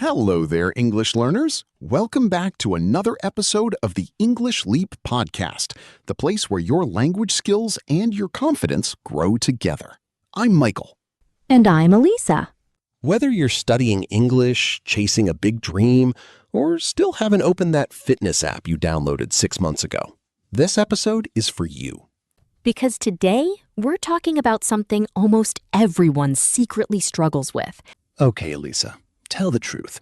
Hello there, English learners. Welcome back to another episode of the English Leap podcast, the place where your language skills and your confidence grow together. I'm Michael. And I'm Alisa. Whether you're studying English, chasing a big dream, or still haven't opened that fitness app you downloaded 6 months ago, this episode is for you. Because today, we're talking about something almost everyone secretly struggles with. Okay, Alisa, tell the truth.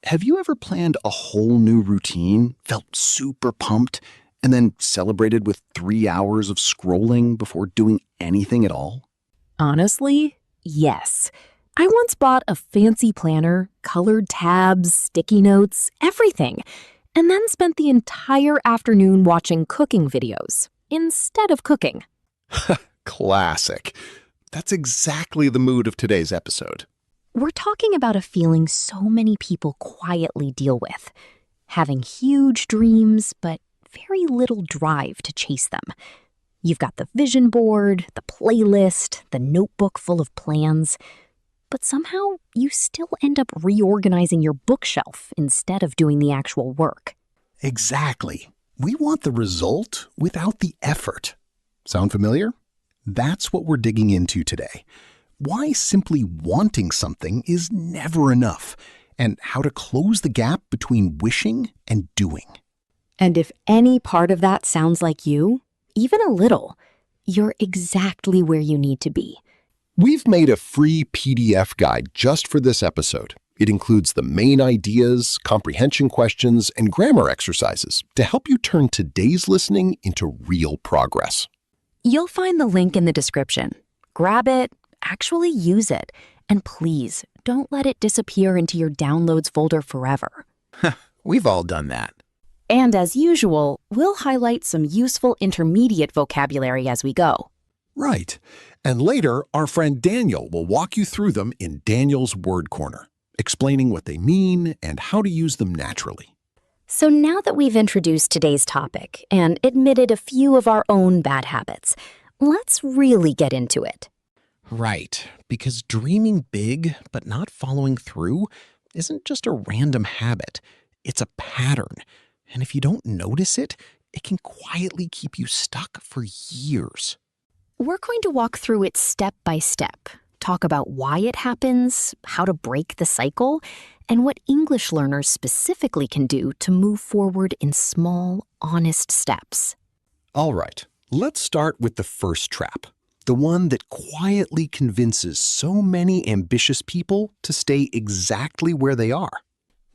Have you ever planned a whole new routine, felt super pumped, and then celebrated with 3 hours of scrolling before doing anything at all? Honestly, yes. I once bought a fancy planner, colored tabs, sticky notes, everything, and then spent the entire afternoon watching cooking videos instead of cooking. Classic. That's exactly the mood of today's episode. We're talking about a feeling so many people quietly deal with. Having huge dreams, but very little drive to chase them. You've got the vision board, the playlist, the notebook full of plans, but somehow you still end up reorganizing your bookshelf instead of doing the actual work. Exactly. We want the result without the effort. Sound familiar? That's what we're digging into today. Why simply wanting something is never enough, and how to close the gap between wishing and doing. And if any part of that sounds like you, even a little, you're exactly where you need to be. We've made a free PDF guide just for this episode. It includes the main ideas, comprehension questions, and grammar exercises to help you turn today's listening into real progress. You'll find the link in the description. Grab it, actually use it, and please don't let it disappear into your downloads folder forever. We've all done that. And as usual, we'll highlight some useful intermediate vocabulary as we go. Right. And later, our friend Daniel will walk you through them in Daniel's Word Corner, explaining what they mean and how to use them naturally. So now that we've introduced today's topic and admitted a few of our own bad habits, let's really get into it. Right, because dreaming big but not following through isn't just a random habit. It's a pattern. And if you don't notice it, it can quietly keep you stuck for years. We're going to walk through it step by step, talk about why it happens, how to break the cycle, and what English learners specifically can do to move forward in small, honest steps. All right, let's start with the first trap, the one that quietly convinces so many ambitious people to stay exactly where they are.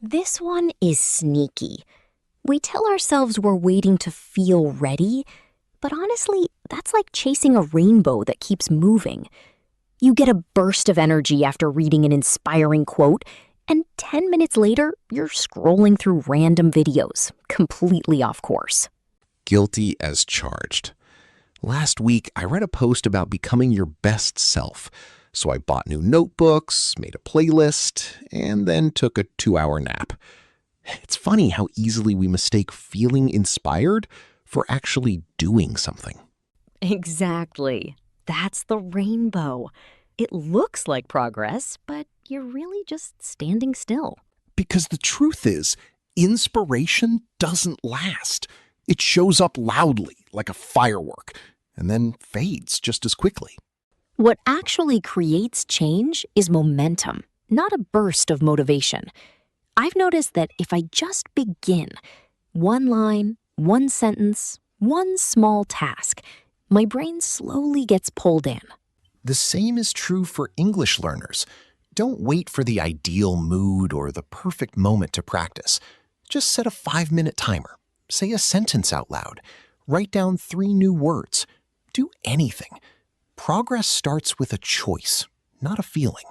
This one is sneaky. We tell ourselves we're waiting to feel ready, but honestly, that's like chasing a rainbow that keeps moving. You get a burst of energy after reading an inspiring quote, and 10 minutes later, you're scrolling through random videos, completely off course. Guilty as charged. Last week, I read a post about becoming your best self, so I bought new notebooks, made a playlist, and then took a 2-hour nap. It's funny how easily we mistake feeling inspired for actually doing something. Exactly. That's the rainbow. It looks like progress, but you're really just standing still. Because the truth is, inspiration doesn't last. It shows up loudly, like a firework, and then fades just as quickly. What actually creates change is momentum, not a burst of motivation. I've noticed that if I just begin, one line, one sentence, one small task, my brain slowly gets pulled in. The same is true for English learners. Don't wait for the ideal mood or the perfect moment to practice. Just set a 5-minute timer. Say a sentence out loud. Write down 3 new words. Do anything. Progress starts with a choice, not a feeling.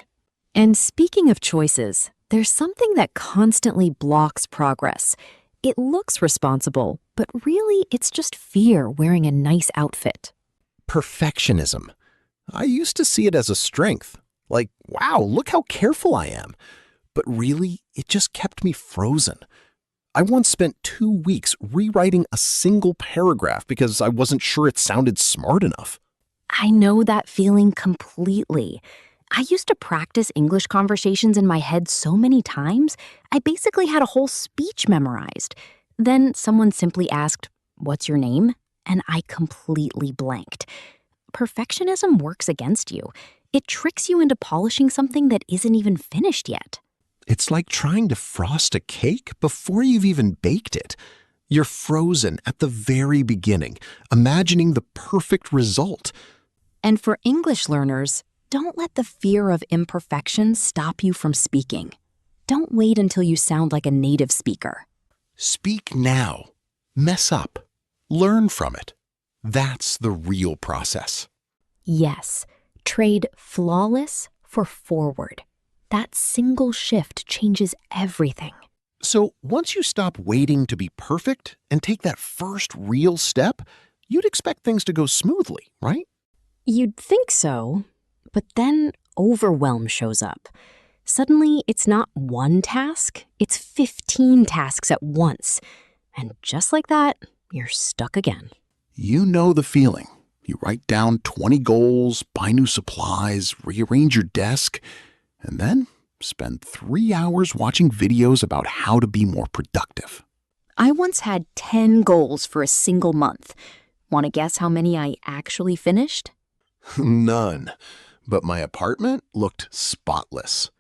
And speaking of choices, there's something that constantly blocks progress. It looks responsible, but really it's just fear wearing a nice outfit. Perfectionism. I used to see it as a strength. Like, wow, look how careful I am. But really, it just kept me frozen. I once spent 2 weeks rewriting a single paragraph because I wasn't sure it sounded smart enough. I know that feeling completely. I used to practice English conversations in my head so many times, I basically had a whole speech memorized. Then someone simply asked, "What's your name?" And I completely blanked. Perfectionism works against you. It tricks you into polishing something that isn't even finished yet. It's like trying to frost a cake before you've even baked it. You're frozen at the very beginning, imagining the perfect result. And for English learners, don't let the fear of imperfection stop you from speaking. Don't wait until you sound like a native speaker. Speak now. Mess up. Learn from it. That's the real process. Yes, trade flawless for forward. That single shift changes everything. So once you stop waiting to be perfect and take that first real step, you'd expect things to go smoothly, right? You'd think so, but then overwhelm shows up. Suddenly, it's not one task, it's 15 tasks at once. And just like that, you're stuck again. You know the feeling. You write down 20 goals, buy new supplies, rearrange your desk, and then spend 3 hours watching videos about how to be more productive. I once had 10 goals for a single month. Want to guess how many I actually finished? None. But my apartment looked spotless.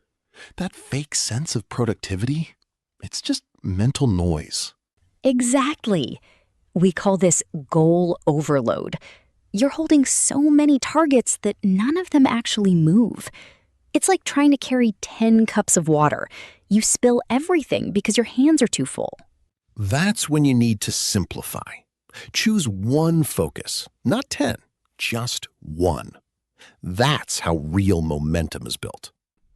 That fake sense of productivity, it's just mental noise. Exactly. We call this goal overload. You're holding so many targets that none of them actually move. It's like trying to carry 10 cups of water. You spill everything because your hands are too full. That's when you need to simplify. Choose one focus, not 10, just one. That's how real momentum is built.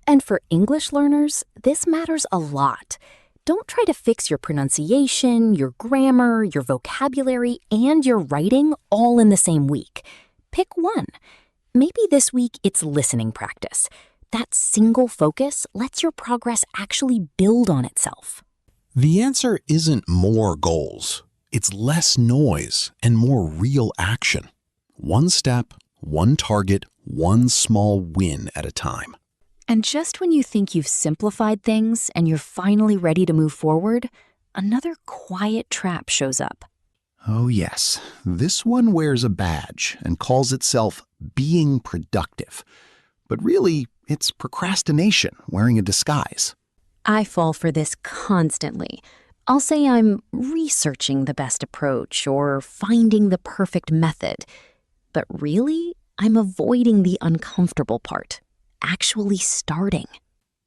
And for English learners, this matters a lot. Don't try to fix your pronunciation, your grammar, your vocabulary, and your writing all in the same week. Pick one. Maybe this week it's listening practice. That single focus lets your progress actually build on itself. The answer isn't more goals. It's less noise and more real action. One step, one target, one small win at a time. And just when you think you've simplified things and you're finally ready to move forward, another quiet trap shows up. Oh yes, this one wears a badge and calls itself being productive. But really, it's procrastination wearing a disguise. I fall for this constantly. I'll say I'm researching the best approach or finding the perfect method. But really, I'm avoiding the uncomfortable part, actually starting.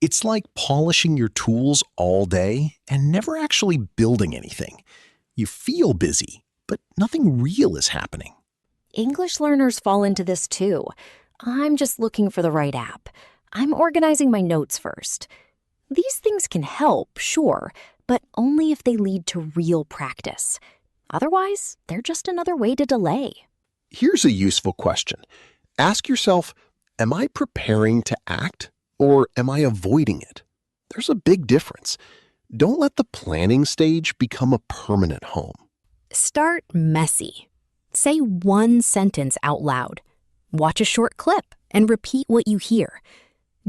It's like polishing your tools all day and never actually building anything. You feel busy, but nothing real is happening. English learners fall into this too. I'm just looking for the right app. I'm organizing my notes first. These things can help, sure, but only if they lead to real practice. Otherwise, they're just another way to delay. Here's a useful question. Ask yourself, am I preparing to act or am I avoiding it? There's a big difference. Don't let the planning stage become a permanent home. Start messy. Say one sentence out loud. Watch a short clip and repeat what you hear.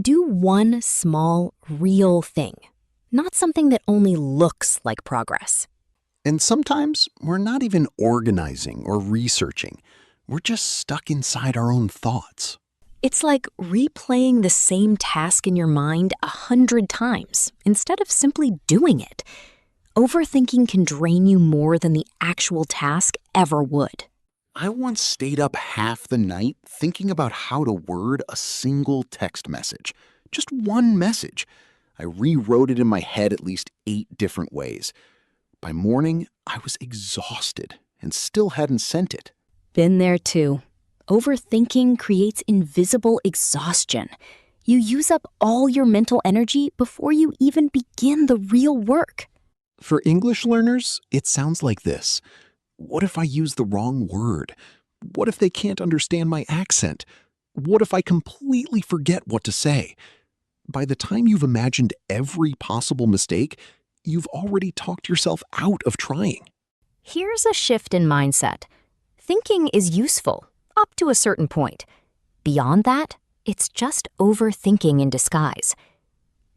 Do one small, real thing, not something that only looks like progress. And sometimes we're not even organizing or researching. We're just stuck inside our own thoughts. It's like replaying the same task in your mind 100 times instead of simply doing it. Overthinking can drain you more than the actual task ever would. I once stayed up half the night thinking about how to word a single text message. Just one message. I rewrote it in my head at least 8 different ways. By morning, I was exhausted and still hadn't sent it. Been there too. Overthinking creates invisible exhaustion. You use up all your mental energy before you even begin the real work. For English learners, it sounds like this. What if I use the wrong word? What if they can't understand my accent? What if I completely forget what to say? By the time you've imagined every possible mistake, you've already talked yourself out of trying. Here's a shift in mindset. Thinking is useful, up to a certain point. Beyond that, It's just overthinking in disguise.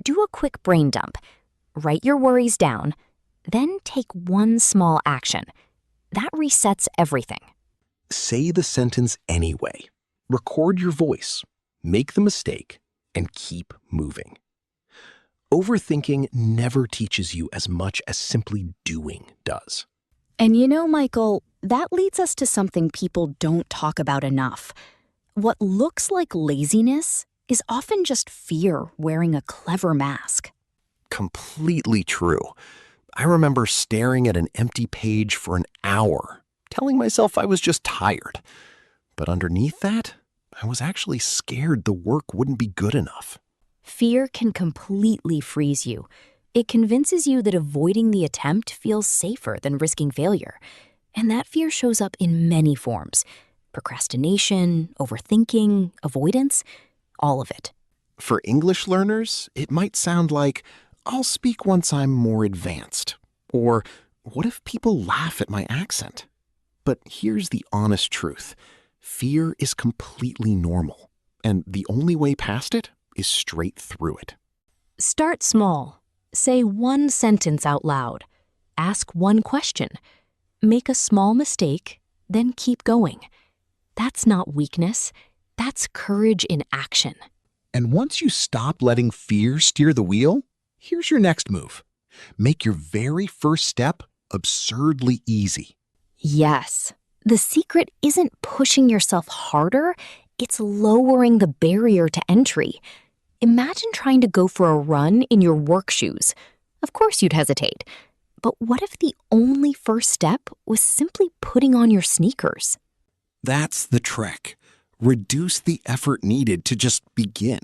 Do a quick brain dump. Write your worries down, then take one small action. That resets everything. Say the sentence anyway. Record your voice. Make the mistake and keep moving. Overthinking never teaches you as much as simply doing does. And you know, Michael, that leads us to something people don't talk about enough. What looks like laziness is often just fear wearing a clever mask. Completely true. I remember staring at an empty page for an hour, telling myself I was just tired. But underneath that, I was actually scared the work wouldn't be good enough. Fear can completely freeze you. It convinces you that avoiding the attempt feels safer than risking failure. And that fear shows up in many forms: procrastination, overthinking, avoidance, all of it. For English learners, it might sound like, I'll speak once I'm more advanced. Or, what if people laugh at my accent? But here's the honest truth. Fear is completely normal. And the only way past it is straight through it. Start small. Say one sentence out loud. Ask one question. Make a small mistake, then keep going. That's not weakness. That's courage in action. And once you stop letting fear steer the wheel, here's your next move. Make your very first step absurdly easy. Yes. The secret isn't pushing yourself harder, it's lowering the barrier to entry. Imagine trying to go for a run in your work shoes. Of course you'd hesitate. But what if the only first step was simply putting on your sneakers? That's the trick. Reduce the effort needed to just begin.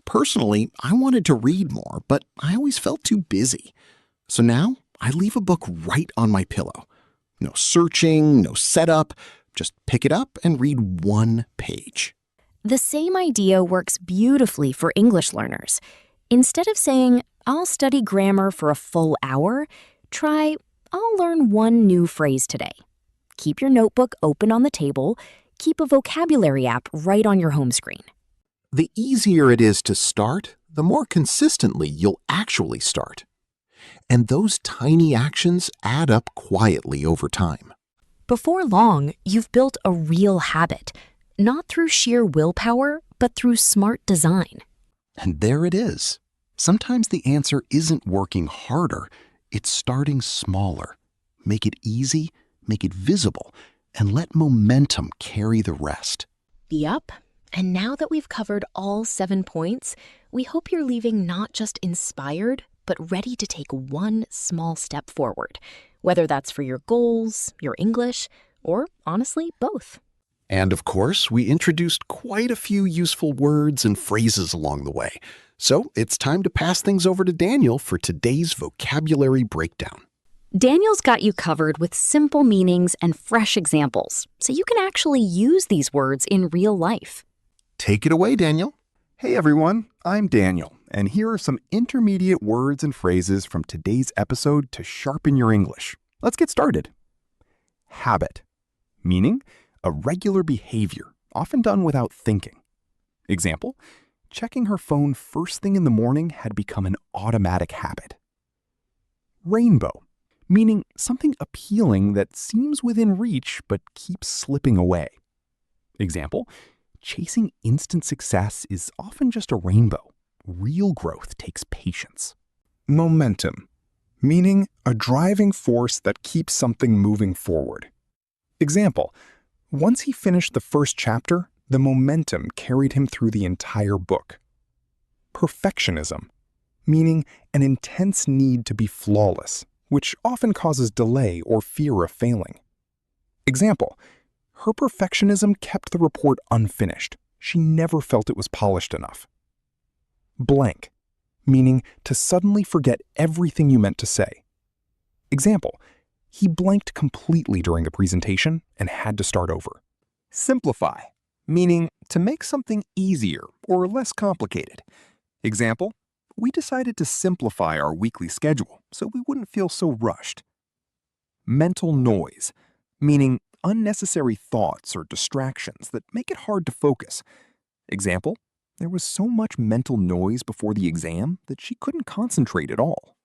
Personally, I wanted to read more, but I always felt too busy. So now I leave a book right on my pillow. No searching, no setup, just pick it up and read one page. The same idea works beautifully for English learners. Instead of saying, I'll study grammar for a full hour, try, I'll learn one new phrase today. Keep your notebook open on the table. Keep a vocabulary app right on your home screen. The easier it is to start, the more consistently you'll actually start. And those tiny actions add up quietly over time. Before long, you've built a real habit, not through sheer willpower, but through smart design. And there it is. Sometimes the answer isn't working harder, it's starting smaller. Make it easy, make it visible, and let momentum carry the rest. Yup. And now that we've covered all 7 points, we hope you're leaving not just inspired, but ready to take one small step forward, whether that's for your goals, your English, or honestly, both. And of course, we introduced quite a few useful words and phrases along the way. So it's time to pass things over to Daniel for today's vocabulary breakdown. Daniel's got you covered with simple meanings and fresh examples, so you can actually use these words in real life. Take it away, Daniel. Hey everyone, I'm Daniel, and here are some intermediate words and phrases from today's episode to sharpen your English. Let's get started. Habit, meaning a regular behavior, often done without thinking. Example, checking her phone first thing in the morning had become an automatic habit. Rainbow, meaning something appealing that seems within reach but keeps slipping away. Example, chasing instant success is often just a rainbow. Real growth takes patience. Momentum, meaning a driving force that keeps something moving forward. Example, once he finished the first chapter, the momentum carried him through the entire book. Perfectionism, meaning an intense need to be flawless, which often causes delay or fear of failing. Example, her perfectionism kept the report unfinished. She never felt it was polished enough. Blank, meaning to suddenly forget everything you meant to say. Example, he blanked completely during the presentation and had to start over. Simplify, meaning to make something easier or less complicated. Example, we decided to simplify our weekly schedule so we wouldn't feel so rushed. Mental noise, meaning unnecessary thoughts or distractions that make it hard to focus. Example, there was so much mental noise before the exam that she couldn't concentrate at all.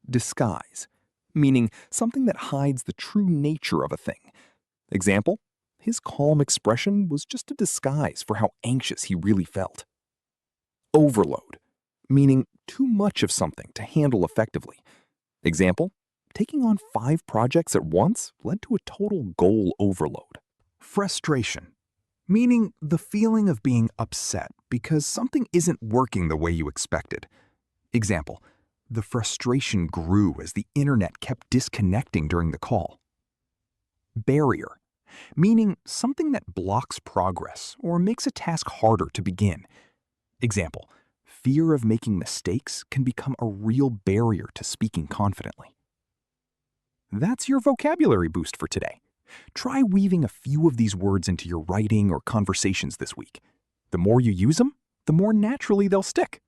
Disguise, meaning something that hides the true nature of a thing. Example, his calm expression was just a disguise for how anxious he really felt. Overload, meaning too much of something to handle effectively. Example, taking on 5 projects at once led to a total goal overload. Frustration, meaning the feeling of being upset because something isn't working the way you expected. Example, the frustration grew as the internet kept disconnecting during the call. Barrier, meaning something that blocks progress or makes a task harder to begin. Example, fear of making mistakes can become a real barrier to speaking confidently. That's your vocabulary boost for today. Try weaving a few of these words into your writing or conversations this week. The more you use them, the more naturally they'll stick.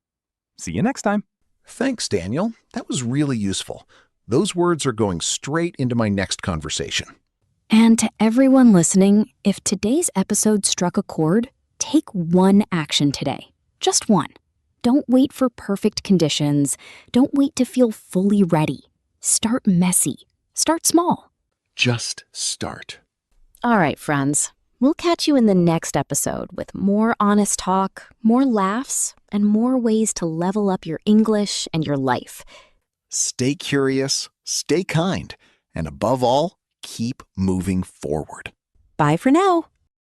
See you next time. Thanks, Daniel. That was really useful. Those words are going straight into my next conversation. And to everyone listening, if today's episode struck a chord, take one action today. Just one. Don't wait for perfect conditions. Don't wait to feel fully ready. Start messy. Start small. Just start. All right, friends. We'll catch you in the next episode with more honest talk, more laughs, and more ways to level up your English and your life. Stay curious, stay kind, and above all, keep moving forward. Bye for now.